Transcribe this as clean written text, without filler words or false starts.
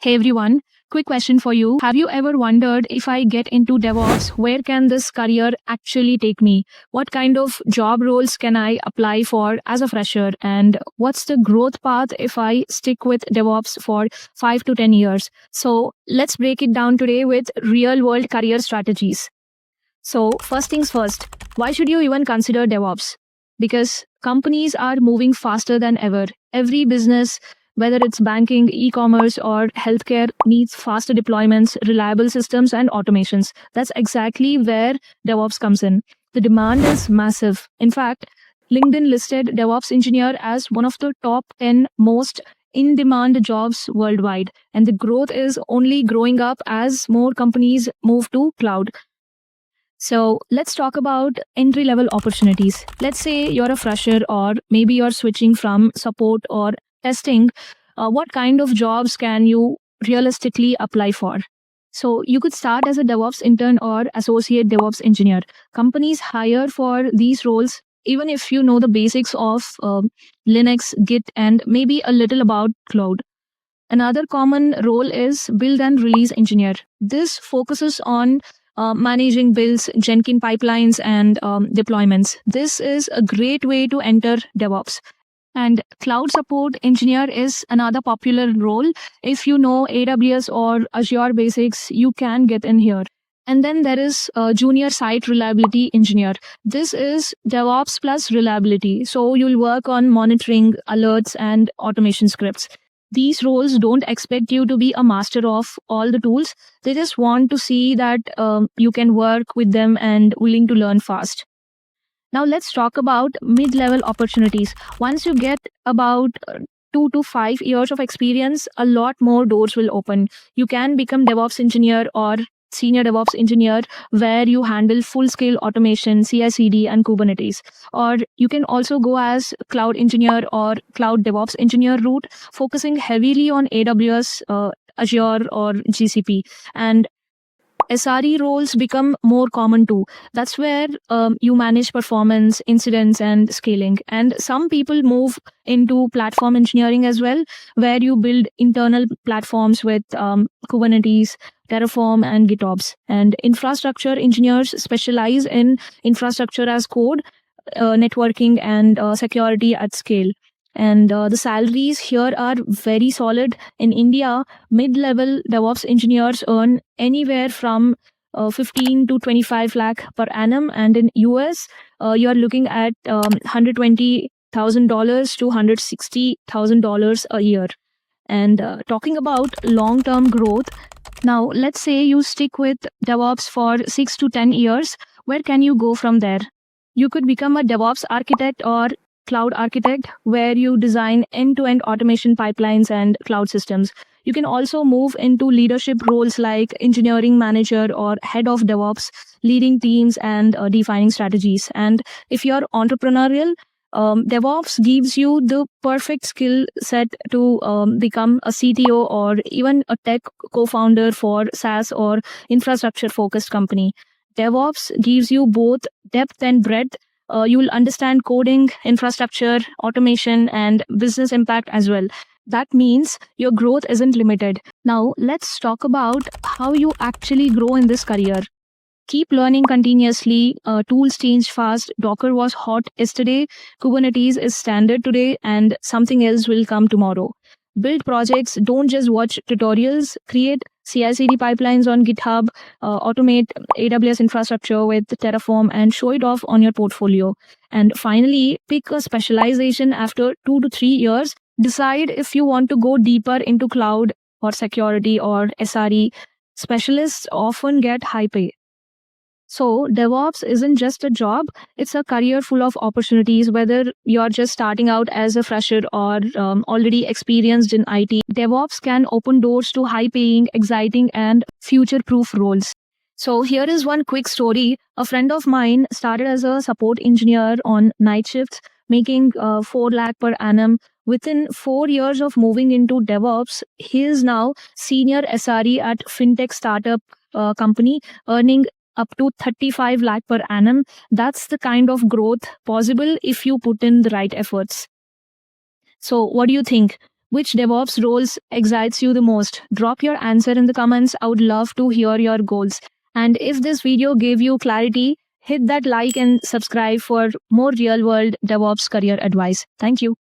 Hey everyone, quick question for you. Have you ever wondered, if I get into DevOps, where can this career actually take me? What kind of job roles can I apply for as a fresher? And what's the growth path if I stick with DevOps for 5 to 10 years? So let's break it down today with real world career strategies. So, first things first, why should you even consider DevOps? Because companies are moving faster than ever. Every business, whether it's banking, e commerce, or healthcare, needs faster deployments, reliable systems, and automations. That's exactly where DevOps comes in. The demand is massive. In fact, LinkedIn listed DevOps engineer as one of the top 10 most in demand jobs worldwide. And the growth is only growing up as more companies move to cloud. So let's talk about entry level opportunities. Let's say you're a fresher, or maybe you're switching from support or testing. What kind of jobs can you realistically apply for? So you could start as a DevOps intern or associate DevOps engineer. Companies hire for these roles even if you know the basics of Linux, Git, and maybe a little about cloud. Another common role is build and release engineer. This focuses on managing builds, Jenkins pipelines, and deployments. This is a great way to enter DevOps. And cloud support engineer is another popular role. If you know AWS or Azure basics, you can get in here. And then there is junior site reliability engineer. This is DevOps plus reliability. So you'll work on monitoring, alerts, and automation scripts. These roles don't expect you to be a master of all the tools. They just want to see that you can work with them and willing to learn fast. Now let's talk about mid-level opportunities. Once you get about 2 to 5 years of experience, a lot more doors will open. You can become DevOps engineer or senior DevOps engineer, where you handle full-scale automation, CI/CD, and Kubernetes. Or you can also go as cloud engineer or cloud DevOps engineer route, focusing heavily on AWS, Azure, or GCP. And SRE roles become more common too. That's where you manage performance, incidents, and scaling. And some people move into platform engineering as well, where you build internal platforms with Kubernetes, Terraform, and GitOps. And infrastructure engineers specialize in infrastructure as code, networking, and security at scale. And the salaries here are very solid. In India, mid-level DevOps engineers earn anywhere from 15 to 25 lakh per annum, and in US, you're looking at $120,000 to $160,000 a year. And talking about long-term growth, now let's say you stick with DevOps for 6 to 10 years. Where can you go from there? You could become a DevOps architect or cloud architect, where you design end-to-end automation pipelines and cloud systems. You can also move into leadership roles like engineering manager or head of DevOps, leading teams and defining strategies. And if you're entrepreneurial, DevOps gives you the perfect skill set to become a CTO or even a tech co-founder for SaaS or infrastructure-focused company. DevOps gives you both depth and breadth. You will understand coding, infrastructure, automation, and business impact as well. That means your growth isn't limited. Now, let's talk about how you actually grow in this career. Keep learning continuously. Tools change fast. Docker was hot yesterday, Kubernetes is standard today, and something else will come tomorrow. Build projects, don't just watch tutorials. Create CI/CD pipelines on GitHub, automate AWS infrastructure with Terraform, and show it off on your portfolio. And finally, pick a specialization after 2 to 3 years. Decide if you want to go deeper into cloud or security or SRE. Specialists often get high pay. So DevOps isn't just a job, it's a career full of opportunities. Whether you're just starting out as a fresher or already experienced in IT, DevOps can open doors to high-paying, exciting, and future-proof roles. So here is one quick story. A friend of mine started as a support engineer on night shifts, making 4 lakh per annum. Within 4 years of moving into DevOps, he is now senior SRE at fintech startup company, earning up to 35 lakh per annum. That's the kind of growth possible if you put in the right efforts. So what do you think? Which DevOps roles excites you the most? Drop your answer in the comments. I would love to hear your goals. And if this video gave you clarity, hit that like and subscribe for more real world DevOps career advice. Thank you.